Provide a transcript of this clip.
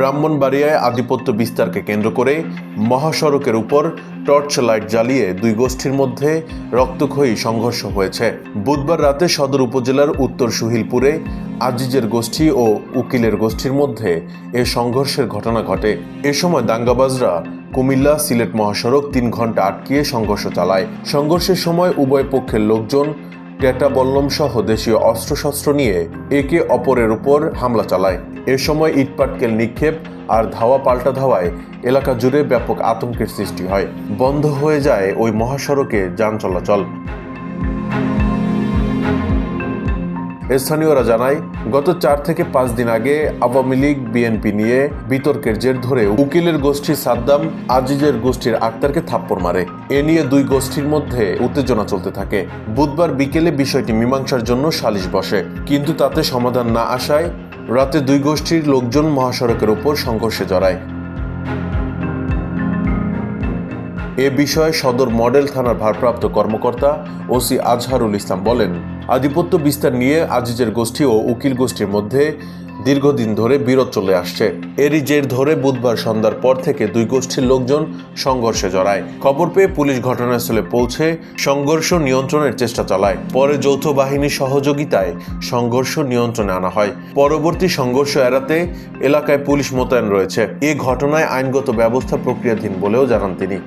ব্রাহ্মণবাড়িয়ায় আধিপত্য বিস্তারকে কেন্দ্র করে মহাসড়কের উপর টর্চ লাইট জ্বালিয়ে দুই গোষ্ঠীর মধ্যে রক্তক্ষয়ী সংঘর্ষ হয়েছে। বুধবার রাতে সদর উপজেলার উত্তর সুহিলপুরে আজিজের গোষ্ঠী ও উকিলের গোষ্ঠীর মধ্যে এ সংঘর্ষের ঘটনা ঘটে। এ সময় দাঙ্গাবাজরা কুমিল্লা সিলেট মহাসড়ক 3 ঘন্টা আটকিয়ে সংঘর্ষ চালায়। সংঘর্ষের সময় উভয় পক্ষের লোকজন টেটা বল্লম সহ দেশীয় অস্ত্রশস্ত্র নিয়ে একে অপরের উপর হামলা চালায়। এ সময় ইটপাটকেল নিক্ষেপ আর ধাওয়া পাল্টা ধাওয়ায় এলাকা জুড়ে ব্যাপক আতঙ্কের সৃষ্টি হয়। বন্ধ হয়ে যায় ওই মহাসড়কে যান চলাচল। স্থানীয়রা জানায়, গত 4 থেকে 5 দিন আগে আওয়ামী লীগ বিএনপি নিয়ে বিতর্কের জের ধরে উকিলের গোষ্ঠী সাদ্দাম আজিজের গোষ্ঠীর আক্তারকে থাপ্পড় মারে। এ নিয়ে দুই গোষ্ঠীর মধ্যে উত্তেজনা চলতে থাকে। বুধবার বিকেলে বিষয়টি মীমাংসার জন্য সালিশ বসে, কিন্তু তাতে সমাধান না আসায় রাতে দুই গোষ্ঠীর লোকজন মহাসড়কের উপর সংঘর্ষে জড়ায়। এ বিষয়ে সদর মডেল থানার ভারপ্রাপ্ত কর্মকর্তা ওসি আজহারুল ইসলাম বলেন, আধিপত্য বিস্তার নিয়ে আজিজের গোষ্ঠী ও উকিল গোষ্ঠীর মধ্যে দীর্ঘদিন ধরে বিরোধ চলে আসছে। এরই জের ধরে বুধবার সন্ধ্যার পর থেকে দুই গোষ্ঠীর লোকজন সংঘর্ষে জড়ায়। খবর পেয়ে পুলিশ ঘটনাস্থলে পৌঁছে সংঘর্ষ নিয়ন্ত্রণের চেষ্টা চালায়। পরে যৌথ বাহিনীর সহযোগিতায় সংঘর্ষ নিয়ন্ত্রণে আনা হয়। পরবর্তী সংঘর্ষ এড়াতে এলাকায় পুলিশ মোতায়েন রয়েছে। এ ঘটনায় আইনগত ব্যবস্থা প্রক্রিয়াধীন বলেও জানান তিনি।